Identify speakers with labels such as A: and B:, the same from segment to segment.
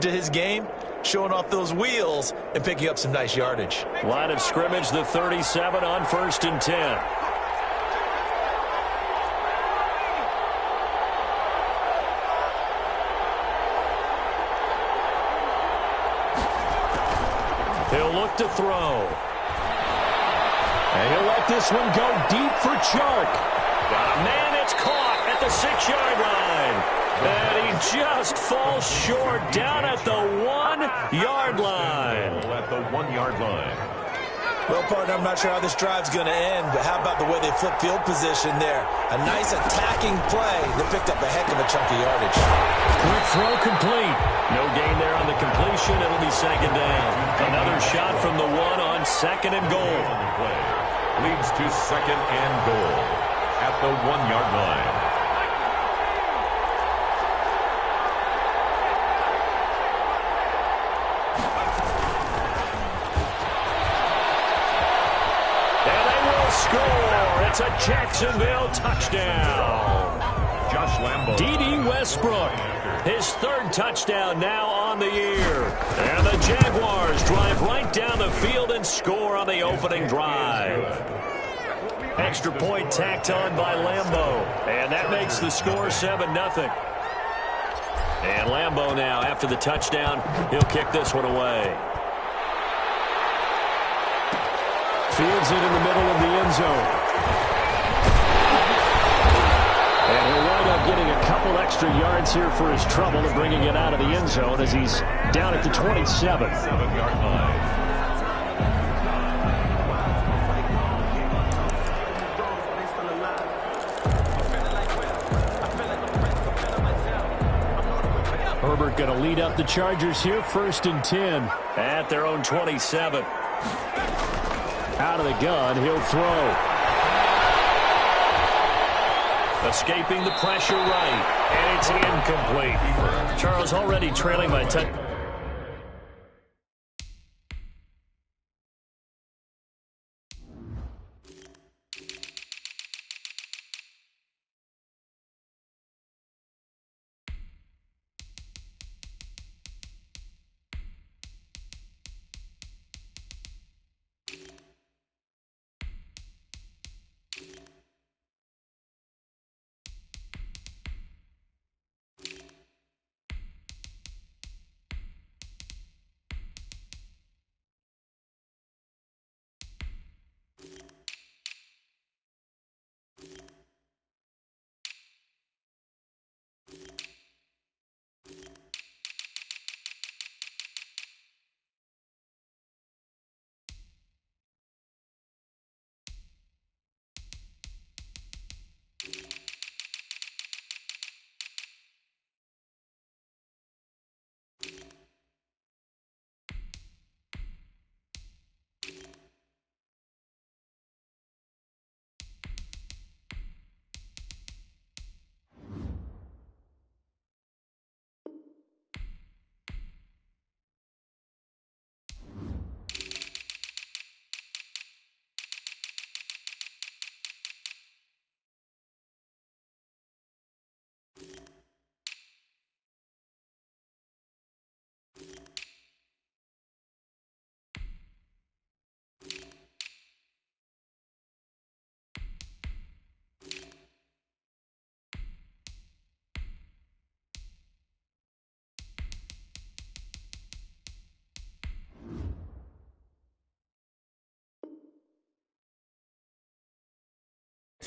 A: to his game, showing off those wheels and picking up some nice yardage.
B: Line of scrimmage, the 37 on 1st and 10. He'll look to throw. And he'll let this one go deep for Chark. Got a man, it's caught at the 6-yard line. And he just falls short down at the 1-yard line.
C: At the 1-yard line.
A: Well, partner, I'm not sure how this drive's going to end, but how about the way they flip field position there? A nice attacking play that picked up a heck of a chunk of yardage.
B: Quick throw complete. No gain there on the completion. It'll be 2nd down. Another shot from the 1 on 2nd and goal.
C: Leads to 2nd and goal at the 1-yard line.
B: Score! It's a Jacksonville touchdown.
C: Josh Lambo.
B: D.D. Westbrook, his 3rd touchdown now on the year. And the Jaguars drive right down the field and score on the opening drive. Extra point tacked on by Lambo. And that makes the score 7-0. And Lambo now, after the touchdown, he'll kick this one away. Fields it in the middle of the end zone. And he'll wind up getting a couple extra yards here for his trouble and bringing it out of the end zone as he's down at the 27.
C: 7-yard line.
B: Herbert going to lead up the Chargers here, 1st and 10 at their own 27. Out of the gun, he'll throw. Escaping the pressure right, and it's incomplete. Charles already trailing by 10.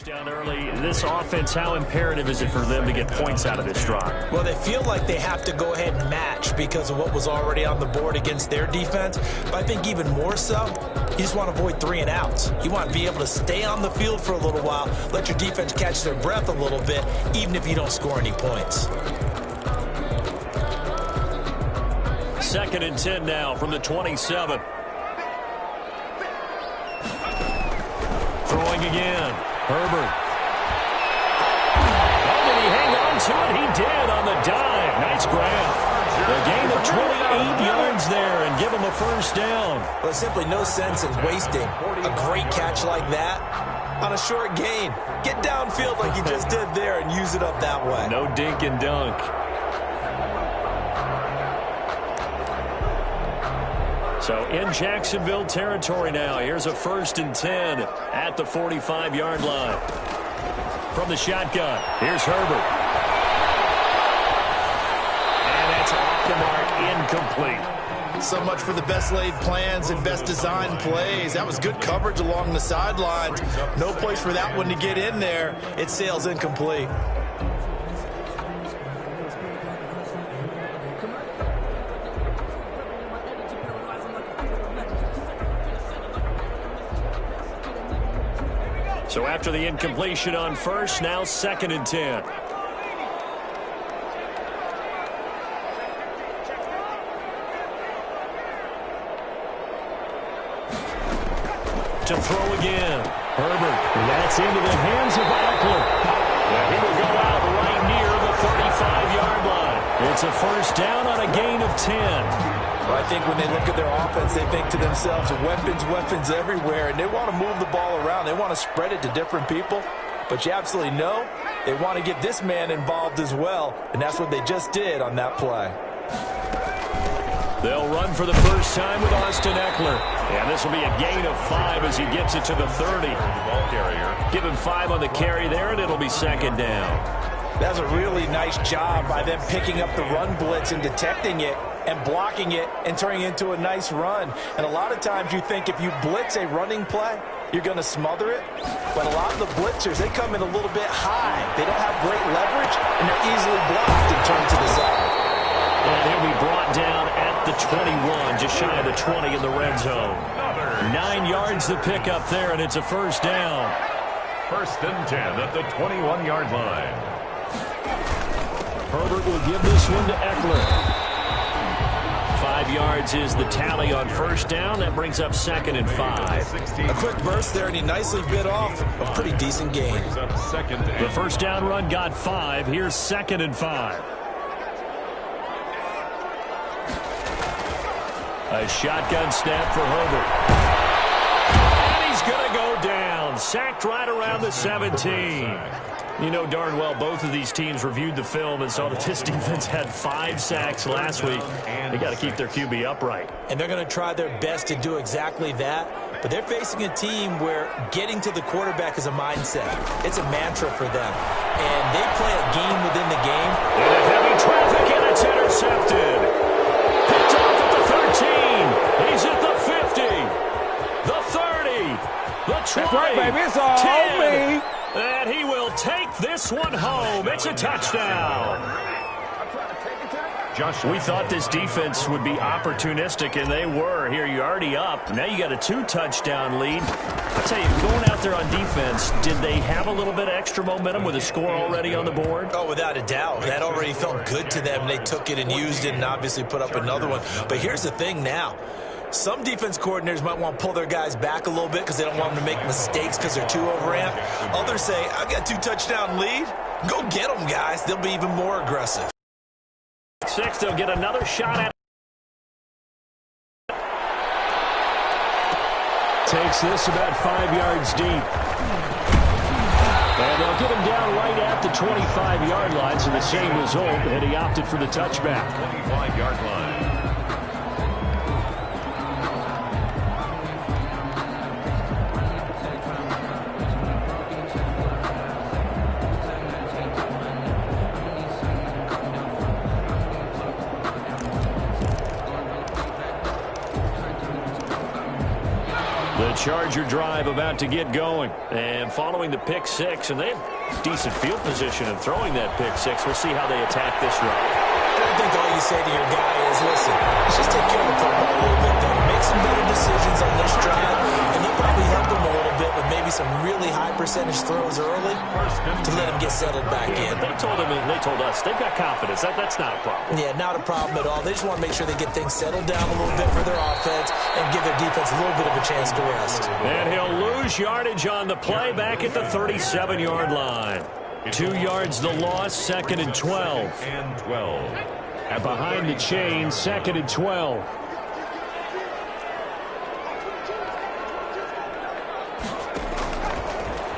B: Down early, this offense, how imperative is it for them to get points out of this drive?
A: Well, they feel like they have to go ahead and match because of what was already on the board against their defense. But I think even more so, you just want to avoid 3 and outs. You want to be able to stay on the field for a little while, let your defense catch their breath a little bit, even if you don't score any points.
B: 2nd and 10 now from the 27. Throwing again. Herbert. Oh, did he hang on to it? He did on the dive. Nice grab. A gain of 28 yards there and give him a 1st down.
A: Well, there's simply no sense in wasting a great catch like that on a short gain. Get downfield like you just did there and use it up that way.
B: No dink and dunk. So in Jacksonville territory now. Here's a 1st and 10 at the 45-yard line. From the shotgun, here's Herbert. And that's off the mark, incomplete.
A: So much for the best laid plans and best designed plays. That was good coverage along the sidelines. No place for that one to get in there. It sails incomplete.
B: So after the incompletion on 1st, now 2nd and 10. To throw again. Herbert. And that's into the hands of Eckler. He will go out right near the 35-yard line. It's a 1st down on a gain of 10.
A: Well, I think when they look at their offense, they think to themselves, weapons everywhere, and they want to move the ball around. They want to spread it to different people. But you absolutely know they want to get this man involved as well, and that's what they just did on that play.
B: They'll run for the first time with Austin Eckler. And this will be a gain of 5 as he gets it to the 30. Give him 5 on the carry there, and it'll be 2nd down.
A: That's a really nice job by them picking up the run blitz and detecting it and blocking it and turning it into a nice run. And a lot of times you think if you blitz a running play, you're going to smother it. But a lot of the blitzers, they come in a little bit high. They don't have great leverage, and they're easily blocked and turned to the side.
B: And he'll be brought down at the 21, just shy of the 20 in the red zone. 9 yards to pick up there, and it's a 1st down.
C: 1st and 10 at the 21-yard line.
B: Herbert will give this one to Eckler. 5 yards is the tally on 1st down. That brings up 2nd and 5.
A: A quick burst there, and he nicely bit off a pretty decent gain.
B: The 1st down run got 5. Here's 2nd and 5. A shotgun snap for Herbert. And he's going to go down. Sacked right around the 17. You know darn well both of these teams reviewed the film and saw that this defense had 5 sacks last week. They got to keep their QB upright.
A: And they're going to try their best to do exactly that. But they're facing a team where getting to the quarterback is a mindset. It's a mantra for them. And they play a game within the game.
B: And heavy traffic, and it's intercepted. Picked off at the 13. He's at the 50. The 30. The 20.
D: That's right, baby. It's all
B: 10.
D: me.
B: And he will take this one home. It's a touchdown. We thought this defense would be opportunistic, and they were. Here, you're already up. Now you got a 2-touchdown lead. I'll tell you, going out there on defense, did they have a little bit of extra momentum with a score already on the board?
A: Oh, without a doubt. That already felt good to them. They took it and used it and obviously put up another one. But here's the thing now. Some defense coordinators might want to pull their guys back a little bit because they don't want them to make mistakes because they're too overamped. Others say, I got a 2-touchdown lead. Go get them, guys. They'll be even more aggressive.
B: 6, they'll get another shot at it. Takes this about 5 yards deep. And they'll get him down right at the 25-yard line, so the same result, and he opted for the touchback.
C: 25-yard line.
B: The Charger drive about to get going. And following the pick 6, and they have decent field position in throwing that pick 6. We'll see how they attack this run.
A: I think all you say to your guy is, listen, let's just take care of the football a little bit there. Make some better decisions on this drive, and they'll probably help them a little bit with maybe some really high percentage throws early to let them get settled back in.
B: They told him, and they told us, they've got confidence. That's not a problem.
A: Yeah, not a problem at all. They just want to make sure they get things settled down a little bit for their offense and give their defense a little bit of a chance to rest.
B: And he'll lose yardage on the play back at the 37-yard line. 2 yards the loss, 2nd and 12.
C: And 12.
B: And behind the chain, 2nd and 12.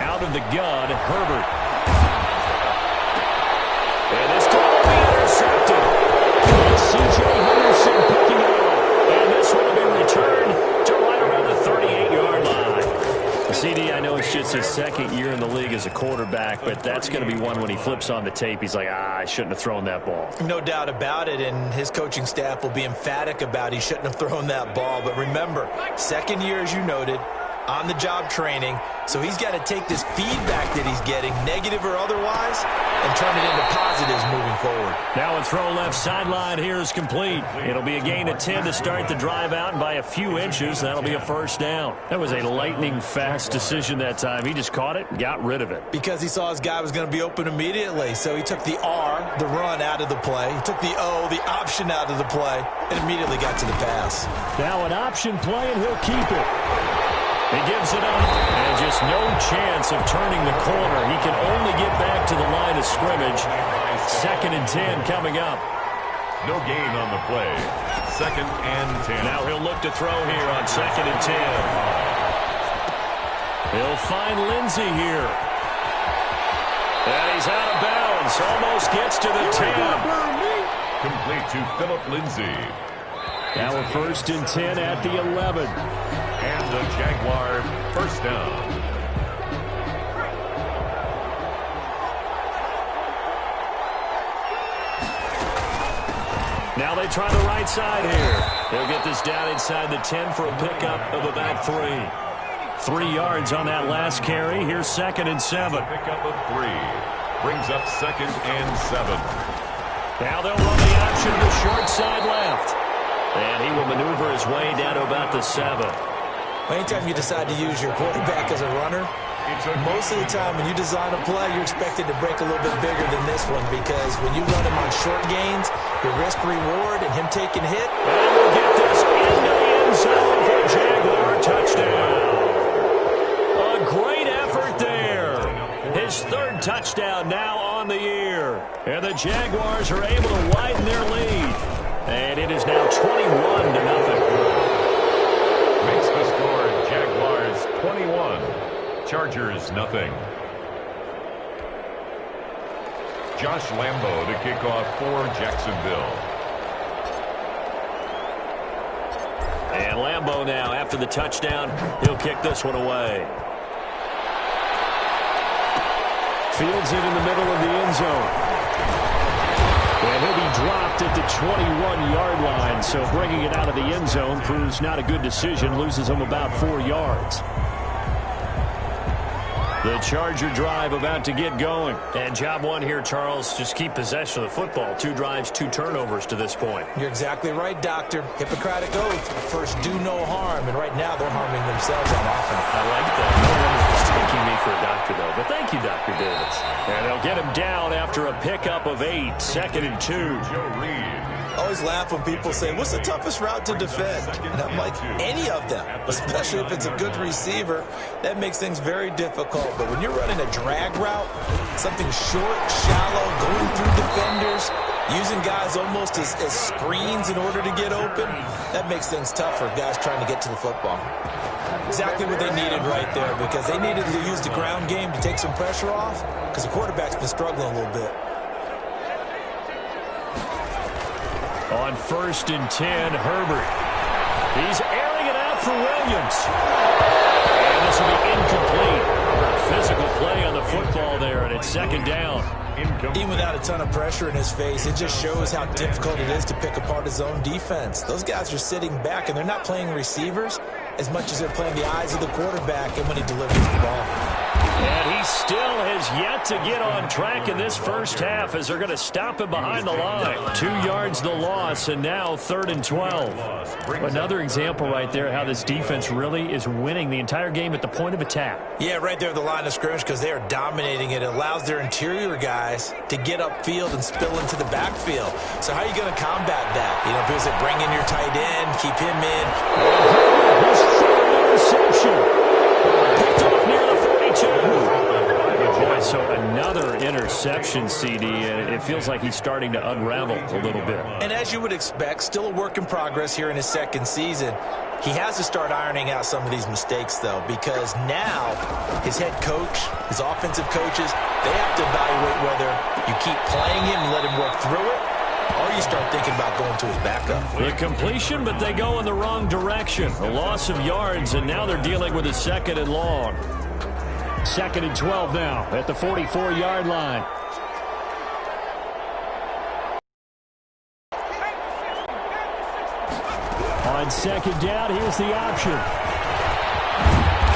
B: Out of the gun, Herbert. And this time will be intercepted. C.J. Henderson picking it up. And this will have been returned It's his second year in the league as a quarterback, but that's going to be one when he flips on the tape. He's like, I shouldn't have thrown that ball.
A: No doubt about it, and his coaching staff will be emphatic about he shouldn't have thrown that ball. But remember, second year, as you noted, on-the-job training, so he's got to take this feedback that he's getting, negative or otherwise, and turn it into positives moving forward.
B: Now a throw left sideline here is complete. It'll be a gain of 10 to start the drive out, and by a few inches, that'll be a first down. That was a lightning-fast decision that time. He just caught it and got rid of it.
A: Because he saw his guy was going to be open immediately, so he took the R, the run, out of the play. He took the O, the option, out of the play, and immediately got to the pass.
B: Now an option play, and he'll keep it. He gives it up, and just no chance of turning the corner. He can only get back to the line of scrimmage. 2nd and 10 coming up.
C: No gain on the play. 2nd and 10.
B: Now he'll look to throw here on 2nd and 10. He'll find Lindsey here. And he's out of bounds. Almost gets to the 10.
C: Complete to Philip Lindsey.
B: Now a 1st and 10 at the 11.
C: And the Jaguars first down.
B: Now they try the right side here. They'll get this down inside the 10 for a pickup of about 3. 3 yards on that last carry. Here's 2nd and 7.
C: Pickup of 3. Brings up 2nd and 7.
B: Now they'll run the option to the short side left. And he will maneuver his way down to about the 7.
A: Anytime you decide to use your quarterback as a runner, most of the time when you design a play, you're expected to break a little bit bigger than this one, because when you run him on short gains, your risk-reward and him taking hit.
B: And we'll get this into the end zone for a Jaguar touchdown. A great effort there. His 3rd touchdown now on the year. And the Jaguars are able to widen their lead. And it is now 21-0.
C: Makes the score Jaguars 21, Chargers nothing. Josh Lambo to kick off for Jacksonville.
B: And Lambo now, after the touchdown, he'll kick this one away. Fields it in the middle of the end zone. And he'll be dropped at the 21-yard line, so bringing it out of the end zone proves not a good decision, loses him about 4 yards. The Charger drive about to get going. And job one here, Charles, just keep possession of the football. 2 drives, 2 turnovers to this point.
A: You're exactly right, Doctor. Hippocratic oath. First, do no harm. And right now, they're harming themselves on offense.
B: I like that. No one is mistaking me for a doctor, though. But thank you, Dr. Davis. And they'll get him down after a pickup of 8. 2nd and 2.
C: Joe Reed.
A: I always laugh when people say, what's the toughest route to defend? And I'm like, any of them, especially if it's a good receiver. That makes things very difficult. But when you're running a drag route, something short, shallow, going through defenders, using guys almost as screens in order to get open, that makes things tough for guys trying to get to the football. Exactly what they needed right there, because they needed to use the ground game to take some pressure off, because the quarterback's been struggling a little bit.
B: On 1st and 10, Herbert. He's airing it out for Williams. And this will be incomplete. Physical play on the football there, and it's 2nd down.
A: Even without a ton of pressure in his face, it just shows how difficult it is to pick apart his own defense. Those guys are sitting back, and they're not playing receivers as much as they're playing the eyes of the quarterback and when he delivers the ball.
B: And he still has yet to get on track in this first half, as they're going to stop him behind the line. 2 yards the loss, and now 3rd and 12. Another example right there how this defense really is winning the entire game at the point of attack.
A: Yeah, right there at the line of scrimmage, because they are dominating it. It allows their interior guys to get upfield and spill into the backfield. So how are you going to combat that? You know, is it bring in your tight end, keep him in?
B: His third interception. Picked off near the 42. Boy, so another interception, CD, and it feels like he's starting to unravel a little bit.
A: And as you would expect, still a work in progress here in his 2nd season. He has to start ironing out some of these mistakes, though, because now his head coach, his offensive coaches, they have to evaluate whether you keep playing him and let him work through it, or you start thinking about going to his backup.
B: The completion, but they go in the wrong direction. A loss of yards, and now they're dealing with a 2nd and long. 2nd and 12 now at the 44-yard line. On 2nd down, here's the option.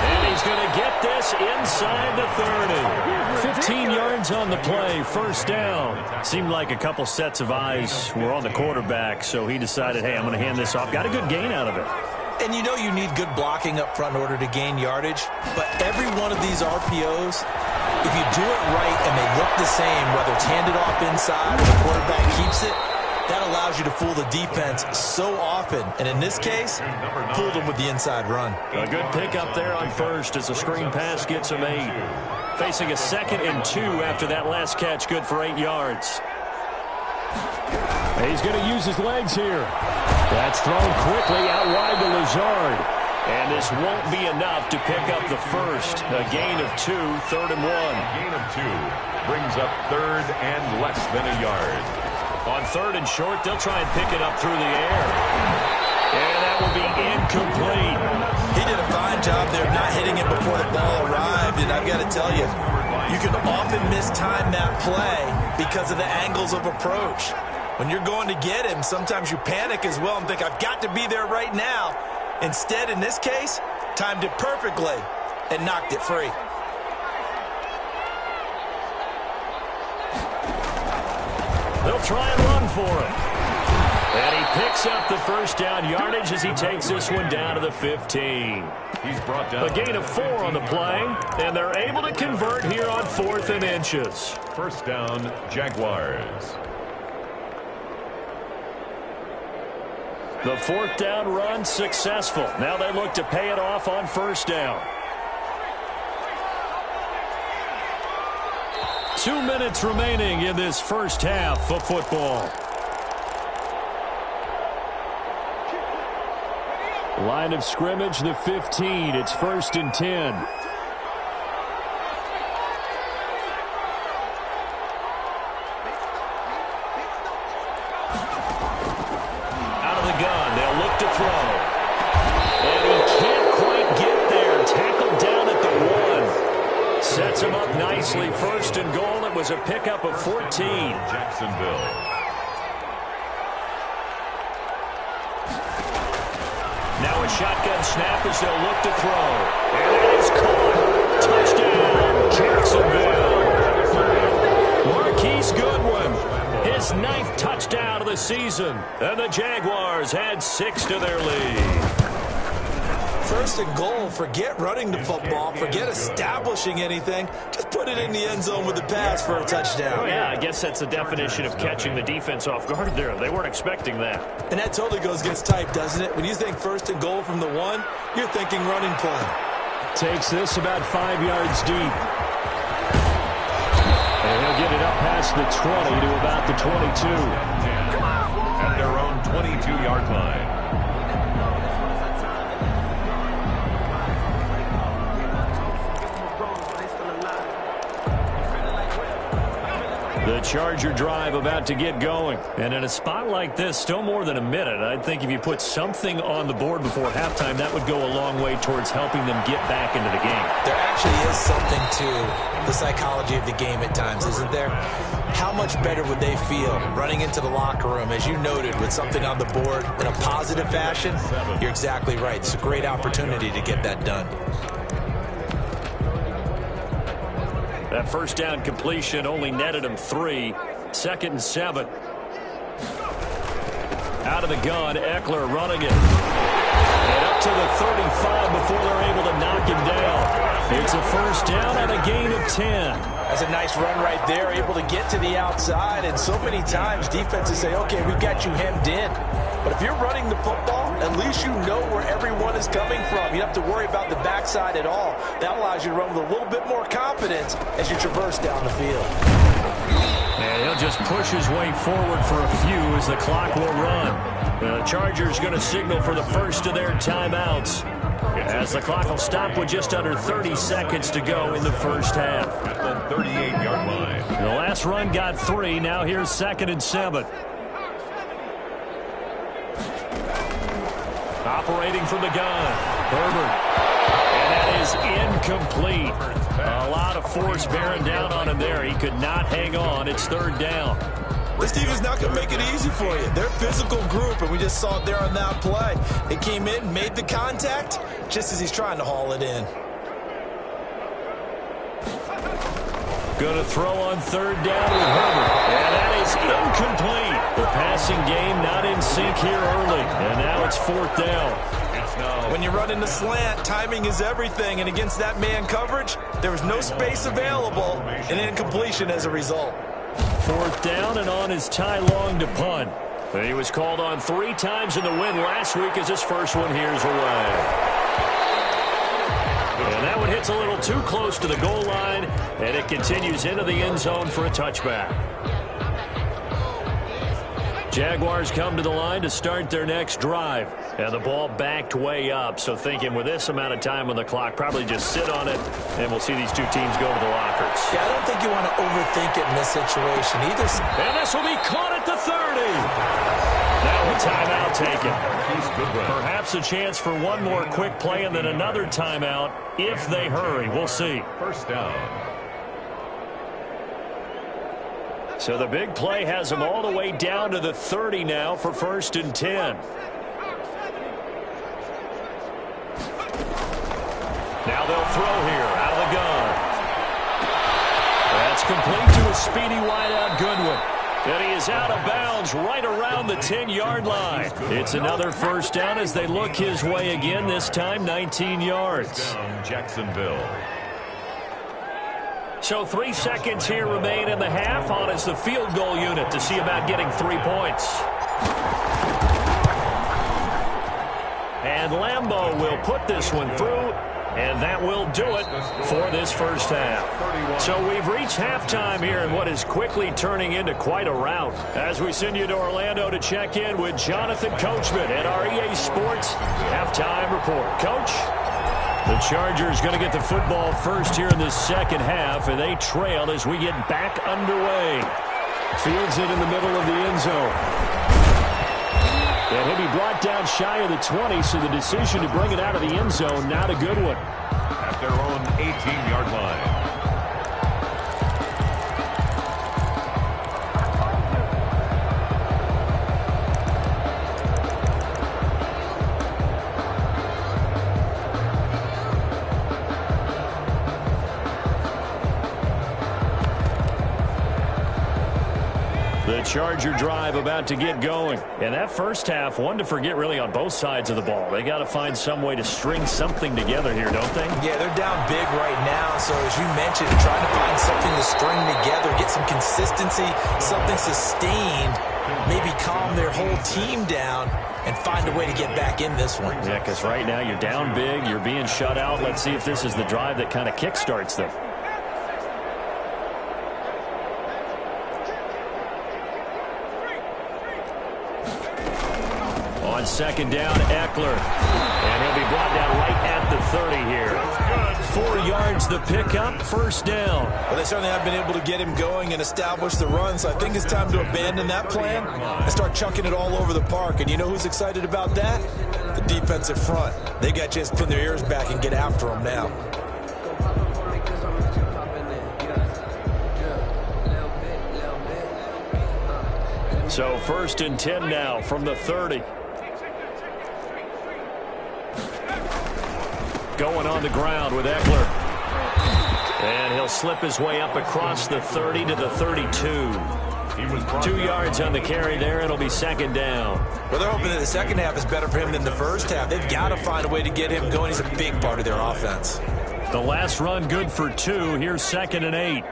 B: And he's going to get this inside the 30. 15 yards on the play, 1st down. Seemed like a couple sets of eyes were on the quarterback, so he decided, hey, I'm going to hand this off. Got a good gain out of it.
A: And you know you need good blocking up front in order to gain yardage, but every one of these RPOs, if you do it right and they look the same, whether it's handed off inside or the quarterback keeps it, that allows you to fool the defense so often. And in this case, fooled them with the inside run.
B: A good pickup there on 1st as the screen pass gets him 8. Facing a 2nd and 2 after that last catch, good for 8 yards. He's going to use his legs here. That's thrown quickly out wide to Lazard. And this won't be enough to pick up the 1st. A gain of 2, 3rd and 1.
C: Gain of 2 brings up 3rd and less than a yard.
B: On 3rd and short, they'll try and pick it up through the air. And that will be incomplete.
A: He did a fine job there not hitting it before the ball arrived. And I've got to tell you, you can often mistime that play because of the angles of approach. When you're going to get him, sometimes you panic as well and think, I've got to be there right now. Instead, in this case, timed it perfectly and knocked it free.
B: They'll try and run for it. And he picks up the 1st down yardage as he takes this one down to the 15.
C: He's brought down.
B: A gain of 4 on the play, and they're able to convert here on 4th and inches.
C: 1st down, Jaguars.
B: The 4th down run successful. Now they look to pay it off on 1st down. 2 minutes remaining in this 1st half of football. Line of scrimmage, the 15. It's 1st and 10. Out of the gun, they'll look to throw. And he can't quite get there. Tackled down at the 1. Sets him up nicely. 1st and goal. It was a pickup of 14.
C: Jacksonville.
B: Now a shotgun snap as they'll look to throw. And it is caught. Touchdown, Jacksonville. Marquise Goodwin, his 9th touchdown of the season. And the Jaguars add 6 to their lead.
A: 1st and goal, forget running the football, forget establishing anything. Just put it in the end zone with the pass for a touchdown.
B: Oh, yeah, I guess that's the definition of catching the defense off guard there. They weren't expecting that.
A: And that totally goes against type, doesn't it? When you think 1st and goal from the 1, you're thinking running play.
B: Takes this about 5 yards deep. And he'll get it up past the 20 to about the 22.
C: At their own 22-yard line.
B: The Charger drive about to get going. And in a spot like this, still more than a minute, I think if you put something on the board before halftime, that would go a long way towards helping them get back into the game.
A: There actually is something to the psychology of the game at times, isn't there? How much better would they feel running into the locker room, as you noted, with something on the board in a positive fashion? You're exactly right. It's a great opportunity to get that done.
B: That 1st down completion only netted him 3. 2nd and 7. Out of the gun, Eckler running it. And up to the 35 before they're able to knock him down. It's a 1st down and a gain of 10.
A: That's a nice run right there, able to get to the outside. And so many times defenses say, okay, we've got you hemmed in. But if you're running the football, at least you know where everyone is coming from. You don't have to worry about the backside at all. That allows you to run with a little bit more confidence as you traverse down the field.
B: And he'll just push his way forward for a few as the clock will run. The Chargers going to signal for the first of their timeouts, as the clock will stop with just under 30 seconds to go in the 1st half.
C: At the 38-yard line.
B: The last run got 3. Now here's 2nd and 7. Operating from the gun, Herbert. And that is incomplete. A lot of force bearing down on him there. He could not hang on. It's third down.
A: This team is not going to make it easy for you. They're a physical group, and we just saw it there on that play. They came in, made the contact, just as he's trying to haul it in.
B: Going to throw on third down with Herbert. And that is incomplete. The passing game not in sync here early. And now it's fourth down.
A: When you run into slant, timing is everything. And against that man coverage, there was no space available, and incompletion as a result.
B: Fourth down, and on his Ty Long to punt. He was called on 3 times in the win last week as his first one here's away. And that one hits a little too close to the goal line, and it continues into the end zone for a touchback. Jaguars come to the line to start their next drive. And the ball backed way up, so thinking with this amount of time on the clock, probably just sit on it, and we'll see these two teams go to the lockers.
A: Yeah, I don't think you want to overthink it in this situation either.
B: And this will be caught at the 30. Now a timeout taken. Perhaps a chance for one more quick play and then another timeout if they hurry. We'll see.
C: First down.
B: So the big play has them all the way down to the 30 now for 1st and 10. Now they'll throw here out of the gun. That's complete to a speedy wideout Goodwin. And he is out of bounds right around the 10-yard line. It's another first down as they look his way again, this time 19 yards.
C: Jacksonville.
B: So 3 seconds here remain in the half. On is the field goal unit to see about getting 3 points. And Lambeau will put this one through. And that will do it for this first half. So we've reached halftime here in what is quickly turning into quite a rout. As we send you to Orlando to check in with Jonathan Coachman at our EA Sports Halftime Report. Coach? The Chargers going to get the football first here in the second half, and they trail as we get back underway. Fields it in the middle of the end zone. And he'll be brought down shy of the 20, so the decision to bring it out of the end zone, not a good one.
C: At their own 18-yard line.
B: The Charger drive about to get going. And that first half, one to forget really on both sides of the ball. They got to find some way to string something together here, don't they?
A: Yeah, they're down big right now. So as you mentioned, trying to find something to string together, get some consistency, something sustained, maybe calm their whole team down and find a way to get back in this one.
B: Yeah, because right now you're down big, you're being shut out. Let's see if this is the drive that kind of kickstarts them. On second down, Eckler. And he'll be brought down right at the 30 here. 4 yards the pickup, first down.
A: Well, they certainly have been able to get him going and establish the run, so I think it's time to abandon that plan and start chunking it all over the park. And you know who's excited about that? The defensive front. They got a chance to put their ears back and get after him now.
B: So 1st and 10 now from the 30. Going on the ground with Eckler. And he'll slip his way up across the 30 to the 32. 2 yards on the carry there. It'll be second down.
A: Well, they're hoping that the second half is better for him than the first half. They've got to find a way to get him going. He's a big part of their offense.
B: The last run good for 2. Here's 2nd and 8.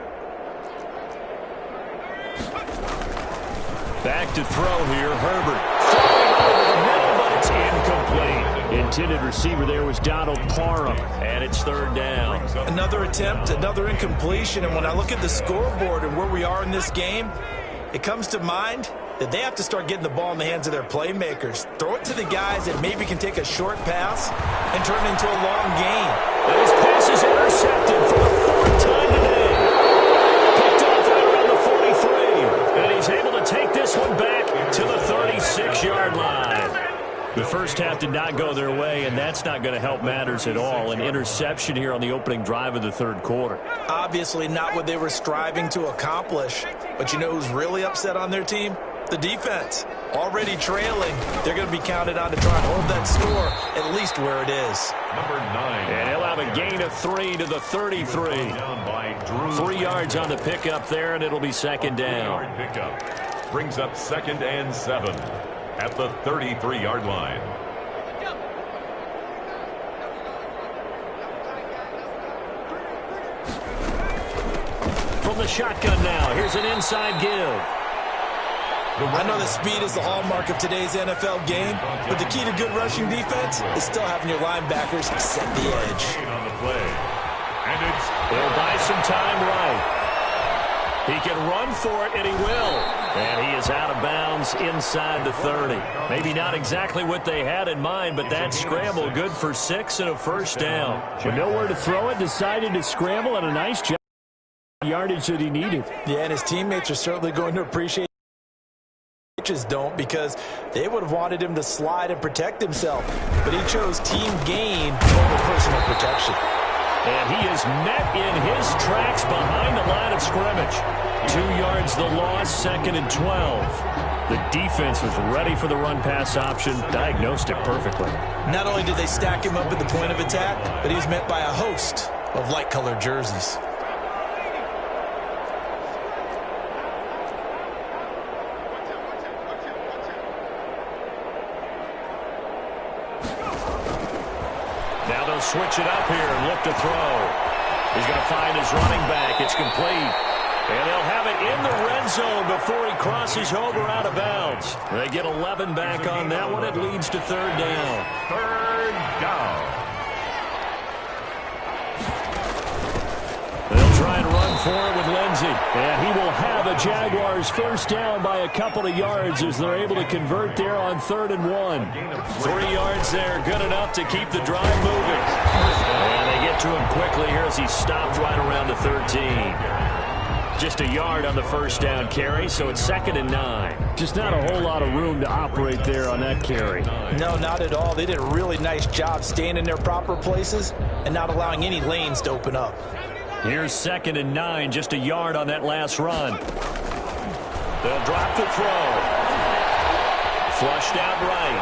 B: Back to throw here, Herbert. Throwing over the middle, but it's incomplete. Intended receiver there was Donald Parham, and it's third down.
A: Another attempt, another incompletion, and when I look at the scoreboard and where we are in this game, it comes to mind that they have to start getting the ball in the hands of their playmakers. Throw it to the guys that maybe can take a short pass and turn it into a long gain.
B: And his pass is intercepted for the 4th time today. Picked off right around the 43. And he's able to take this one back to the 36-yard line. The first half did not go their way, and that's not going to help matters at all. An interception here on the opening drive of the third quarter.
A: Obviously not what they were striving to accomplish. But you know who's really upset on their team? The defense. Already trailing. They're going to be counted on to try and hold that score at least where it is.
C: Number 9.
B: And he'll have a gain of 3 to the 33. 3 yards on the pickup there, and it'll be second down.
C: Pickup brings up 2nd and 7 at the 33-yard line.
B: From the shotgun now, here's an inside give.
A: I know that speed is the hallmark of today's NFL game, but the key to good rushing defense is still having your linebackers set the edge.
C: On the play. And
B: He'll buy some time right. He can run for it, and he will. And he is out of bounds inside the 30. Maybe not exactly what they had in mind, but that scramble good for 6 and a first down.
D: With nowhere to throw it, decided to scramble, and a nice job. Yardage that he needed.
A: Yeah, and his teammates are certainly going to appreciate just don't, because they would have wanted him to slide and protect himself, but he chose team gain over personal protection.
B: And he is met in his tracks behind the line of scrimmage. 2 yards the loss, 2nd and 12. The defense was ready for the run-pass option, diagnosed it perfectly.
A: Not only did they stack him up at the point of attack, but he was met by a host of light-colored jerseys.
B: Switch it up here and look to throw. He's going to find his running back. It's complete. And they'll have it in the red zone before he crosses over out of bounds. They get 11 back on that one. It leads to 3rd down.
C: 3rd down.
B: They'll try and run for it with Lindsey. And he will have a Jaguars first down by a couple of yards as they're able to convert there on 3rd and 1. 3 yards there, good enough to keep the drive moving. And they get to him quickly here as he stopped right around the 13. Just a yard on the first down carry, so it's 2nd and 9.
D: Just not a whole lot of room to operate there on that carry.
A: No, not at all. They did a really nice job staying in their proper places and not allowing any lanes to open up.
B: Here's 2nd and 9, just a yard on that last run. They'll drop the throw. Flushed out right.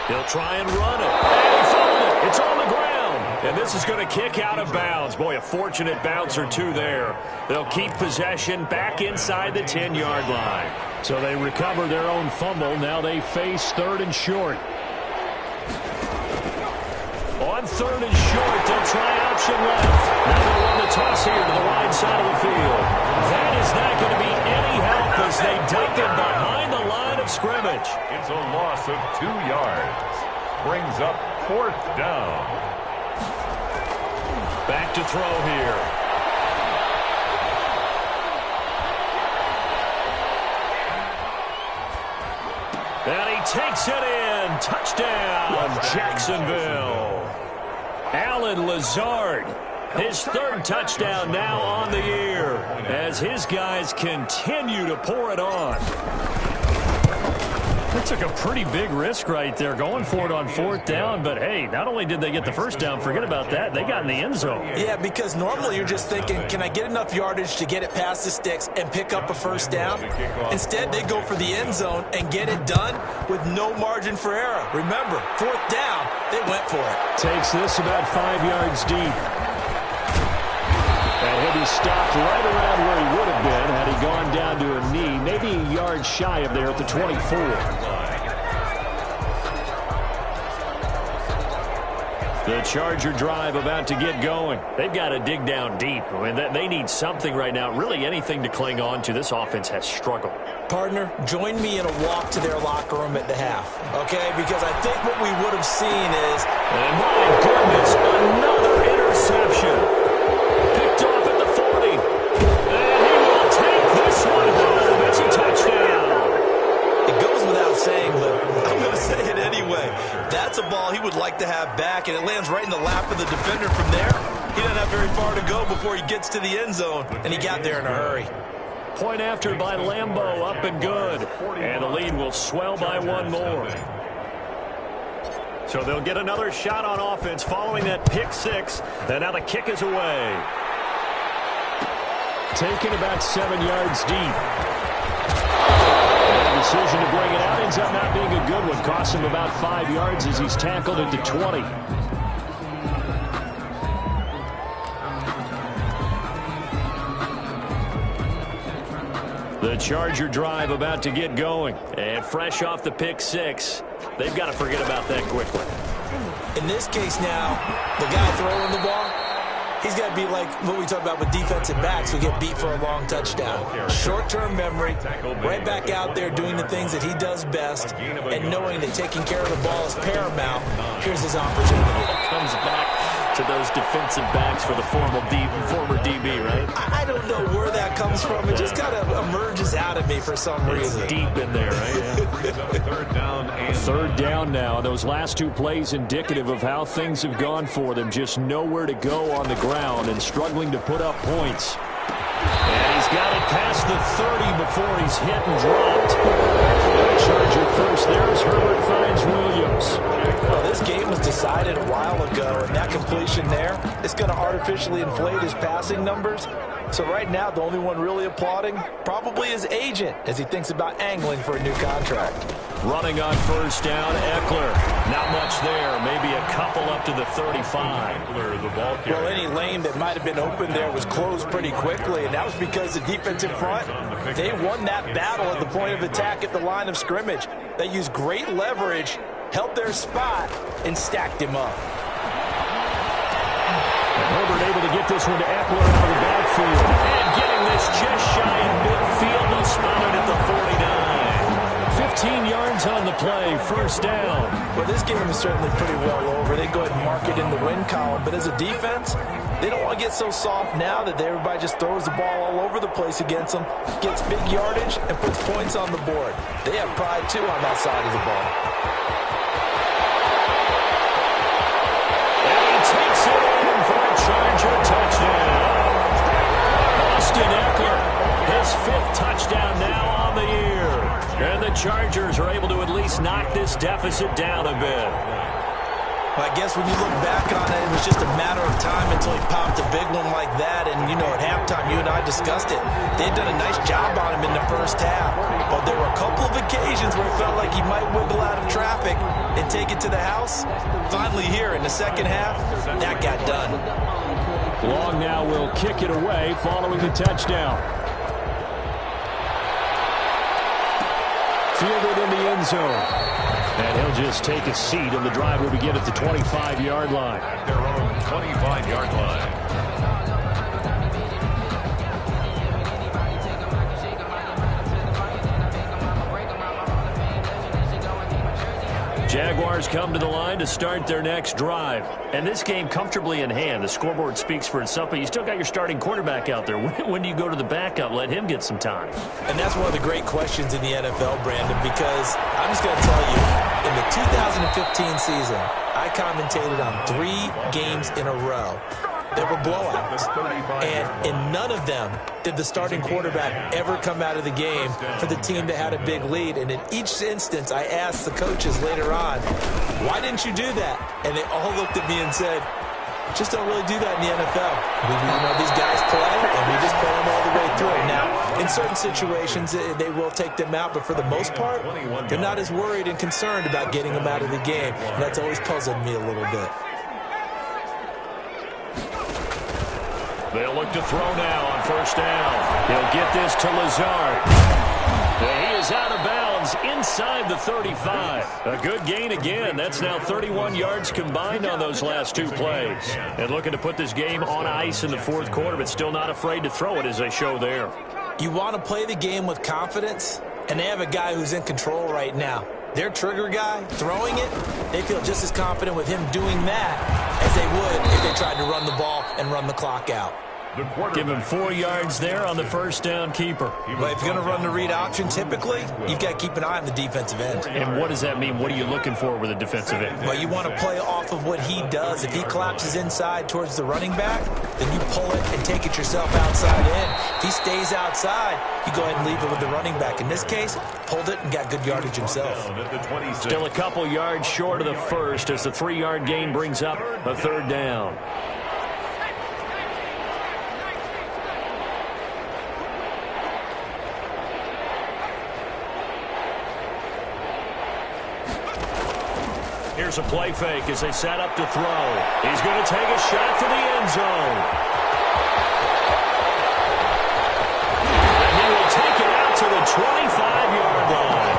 B: He'll try and run it. And he found it. It's on the ground. And this is going to kick out of bounds. Boy, a fortunate bounce or two there. They'll keep possession back inside the 10-yard line.
D: So they recover their own fumble. Now they face 3rd and short.
B: On 3rd and short, they'll try option left. Now they'll run the toss here to the wide side of the field. That is not going to be any help as they dump it behind the line of scrimmage.
C: It's a loss of 2 yards. Brings up 4th down.
B: Back to throw here. And he takes it in. Touchdown, Jacksonville. Allen Lazard, his 3rd touchdown now on the year as his guys continue to pour it on.
D: They took a pretty big risk right there, going for it on 4th down. But, hey, not only did they get the first down, forget about that, they got in the end zone.
A: Yeah, because normally you're just thinking, can I get enough yardage to get it past the sticks and pick up a first down? Instead, they go for the end zone and get it done with no margin for error. Remember, 4th down, they went for it.
D: Takes this about 5 yards deep. And he'll be stopped right around where he would have been had he gone down to a knee, maybe a yard shy of there at the 24.
B: The Charger drive about to get going. They've got to dig down deep. I mean, they need something right now, really anything to cling on to. This offense has struggled.
A: Partner, join me in a walk to their locker room at the half, okay? Because I think what we would have seen is...
B: And my goodness, another interception. Picked off at the 40. And he will take this one home. It's a touchdown.
A: It goes without saying, but I'm going to say it anyway. That's a ball he would like to have back, and it lands right in the lap of the defender from there. He doesn't have very far to go before he gets to the end zone, and he got there in a hurry.
B: Point after by Lambeau, up and good. And the lead will swell by one more. So they'll get another shot on offense following that pick six. And now the kick is away.
D: Taken about 7 yards deep. And the decision to bring it out ends up not being a good one. Costs him about 5 yards as he's tackled at the 20. The Charger drive about to get going. And fresh off the pick six, they've got to forget about that quickly.
A: In this case now, the guy throwing the ball, he's got to be like what we talk about with defensive backs who get beat for a long touchdown. Short-term memory, right back out there doing the things that he does best, and knowing that taking care of the ball is paramount. Here's his opportunity.
D: Comes back to those defensive backs for the former DB, right?
A: I don't know where that comes from. It just kind of emerges out of me for some reason.
D: It's deep in there, right? Third down now. Those last two plays indicative of how things have gone for them. Just nowhere to go on the ground and struggling to put up points.
B: And he's got it past the 30 before he's hit and dropped.
D: Charger first. There's Herbert finds Williams.
A: Well, this game was decided a while ago, and that completion there is going to artificially inflate his passing numbers. So right now, the only one really applauding probably his agent as he thinks about angling for a new contract.
B: Running on first down, Eckler. Not much there. Maybe a couple up to the 35.
A: Well, any lane that might have been open there was closed pretty quickly, and that was because the defensive front, they won that battle at the point of attack at the line of scrimmage. They used great leverage, held their spot, and stacked him up.
D: Herbert able to get this one to Eckler out of the backfield.
B: And getting this just shy of midfield. They'll spot it at the 49.
D: 15 yards on the play, first down.
A: Well, this game is certainly pretty well over. They go ahead and mark it in the win column. But as a defense, they don't want to get so soft now that everybody just throws the ball all over the place against them, gets big yardage, and puts points on the board. They have pride, too, on that side of the ball.
B: And he takes it in for a Charger touchdown. Austin Eckler, his 5th touchdown now on the year. And the Chargers are able to at least knock this deficit down a bit.
A: Well, I guess when you look back on it, it was just a matter of time until he popped a big one like that. And, you know, at halftime, you and I discussed it. They'd done a nice job on him in the first half. But there were a couple of occasions where it felt like he might wiggle out of traffic and take it to the house. Finally here in the second half, that got done.
D: Long now will kick it away following the touchdown. Fielded in the end zone. And he'll just take a seat, and the drive will begin at the 25-yard line.
C: At their own 25-yard line.
D: Jaguars come to the line to start their next drive. And this game comfortably in hand. The scoreboard speaks for itself, but you still got your starting quarterback out there. When do you go to the backup? Let him get some time.
A: And that's one of the great questions in the NFL, Brandon, because I'm just going to tell you, in the 2015 season, I commentated on 3 games in a row. There were blowouts, and in none of them did the starting quarterback ever come out of the game for the team that had a big lead. And in each instance, I asked the coaches later on, why didn't you do that? And they all looked at me and said, just don't really do that in the NFL. You know, these guys play, and we just play them all the way through. Now, in certain situations, they will take them out, but for the most part, they're not as worried and concerned about getting them out of the game. And that's always puzzled me a little bit.
B: They'll look to throw now on first down. He'll get this to Lazard. He is out of bounds inside the 35. A good gain again. That's now 31 yards combined on those last 2 plays. And looking to put this game on ice in the 4th quarter, but still not afraid to throw it as they show there.
A: You want to play the game with confidence, and they have a guy who's in control right now. Their trigger guy, throwing it, they feel just as confident with him doing that as they would if they tried to run the ball and run the clock out.
D: Give him 4 yards there on the first down keeper.
A: Well, if you're going to run the read option, typically, you've got to keep an eye on the defensive end.
D: And what does that mean? What are you looking for with a defensive end?
A: Well, you want to play off of what he does. If he collapses inside towards the running back, then you pull it and take it yourself outside in. If he stays outside, you go ahead and leave it with the running back. In this case, pulled it and got good yardage himself.
D: Still a couple yards short of the first as the 3-yard gain brings up a third down. Here's a play fake as they set up to throw. He's going to take a shot for the end zone. And he will take it out to the 25-yard line.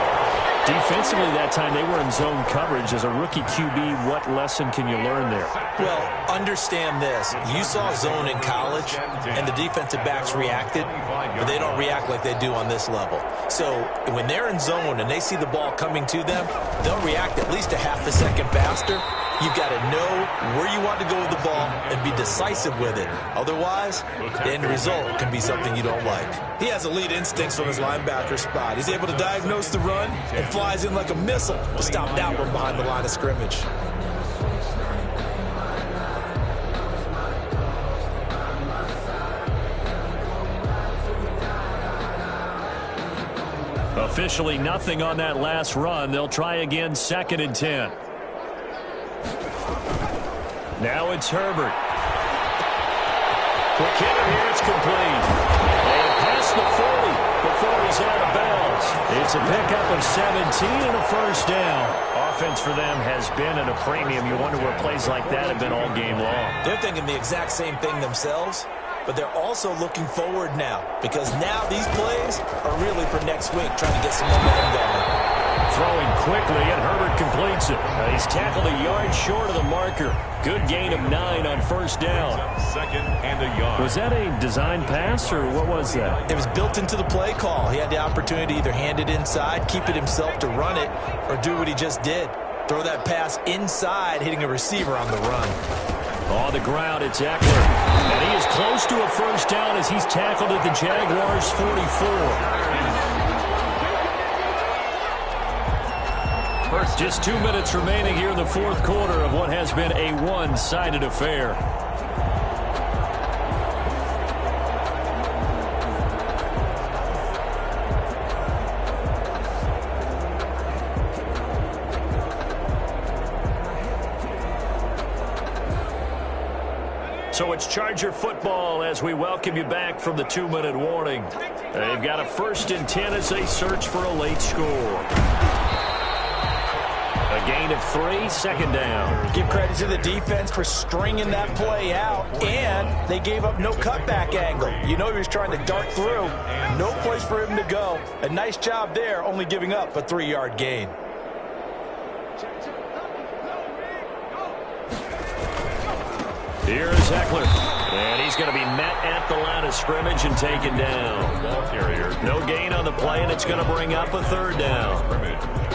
D: Defensively that time, they were in zone coverage. As a rookie QB, what lesson can you learn there?
A: Well, understand this. You saw zone in college, and the defensive backs reacted, but they don't react like they do on this level. So when they're in zone and they see the ball coming to them, they'll react at least a half a second faster. You've got to know where you want to go with the ball and be decisive with it. Otherwise, the end result can be something you don't like. He has elite instincts from his linebacker spot. He's able to diagnose the run and flies in like a missile to stop that one behind the line of scrimmage.
D: Officially nothing on that last run. They'll try again, 2nd and 10. Now it's Herbert. Quick hitter here, it's complete. And past the 40 before he's out of bounds. It's a pickup of 17 and a first down. Offense for them has been at a premium. You wonder where plays like that have been all game long.
A: They're thinking the exact same thing themselves, but they're also looking forward now because now these plays are really for next week, trying to get some momentum going.
D: Throwing quickly, and Herbert completes it. He's tackled a yard short of the marker. Good gain of 9 on first down.
C: 2nd and a yard.
D: Was that a design pass, or what was that?
A: It was built into the play call. He had the opportunity to either hand it inside, keep it himself to run it, or do what he just did. Throw that pass inside, hitting a receiver on the run.
D: On the ground, it's Eckler. And he is close to a first down as he's tackled at the Jaguars' 44. Just 2 minutes remaining here in the fourth quarter of what has been a one-sided affair. So it's Charger football as we welcome you back from the 2-minute warning. They've got a 1st and 10 as they search for a late score. A gain of 3, 2nd down.
A: Give credit to the defense for stringing that play out, and they gave up no cutback angle. You know he was trying to dart through. No place for him to go. A nice job there, only giving up a 3-yard gain.
D: Here is Eckler, and he's going to be met at the line of scrimmage and taken down. No gain on the play, and it's going to bring up a 3rd down.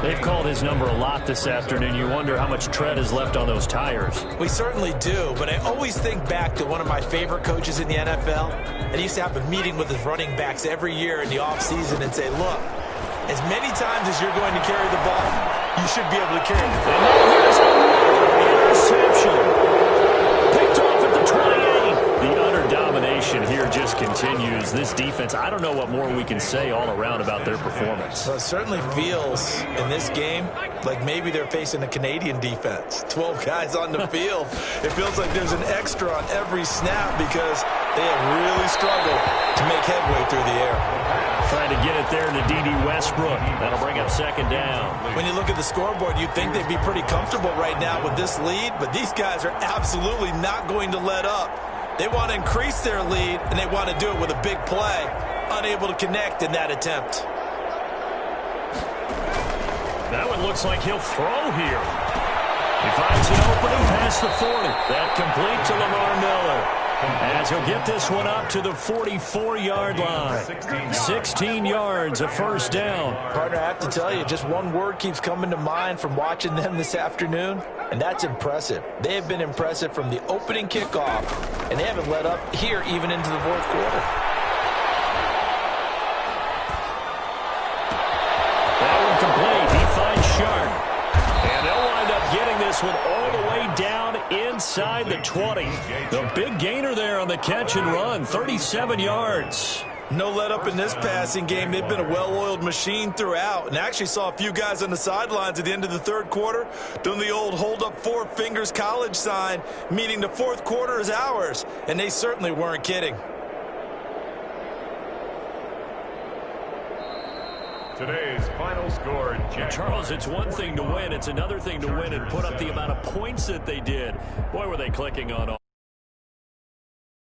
D: They've called his number a lot this afternoon. You wonder how much tread is left on those tires.
A: We certainly do, but I always think back to one of my favorite coaches in the NFL. And he used to have a meeting with his running backs every year in the offseason and say, look, as many times as you're going to carry the ball, you should be able to carry the ball.
D: And here's an interception. Picked off at the 28. The utter domination here just continues. This defense, I don't know what more we can say all around about their performance.
A: Well, it certainly feels in this game like maybe they're facing a Canadian defense. 12 guys on the field. It feels like there's an extra on every snap because they have really struggled to make headway through the air.
D: Trying to get it there to D.D. Westbrook. That'll bring up 2nd down.
A: When you look at the scoreboard, you'd think they'd be pretty comfortable right now with this lead, but these guys are absolutely not going to let up. They want to increase their lead, and they want to do it with a big play. Unable to connect in that attempt.
D: That one looks like he'll throw here. He finds an opening past the 40. That complete to Lamar Miller.
B: as he'll get this one up to the 44-yard line. 16 yards, a first down.
A: Partner, I have to tell you, just one word keeps coming to mind from watching them this afternoon, and that's impressive. They have been impressive from the opening kickoff, and they haven't let up here even into the fourth quarter.
B: That one complete. He finds Sharp. And they'll wind up getting this one all the way down inside the 20. The big gainer there on the catch and run, 37 yards.
A: No let up in this passing game. They've been a well-oiled machine throughout, and actually saw a few guys on the sidelines at the end of the third quarter doing the old hold up four fingers college sign, meaning the fourth quarter is ours, and they certainly weren't kidding.
C: Today's final score,
B: Charles, it's one thing to win. It's another thing to win and put up the amount of points that they did. Boy, were they clicking on all.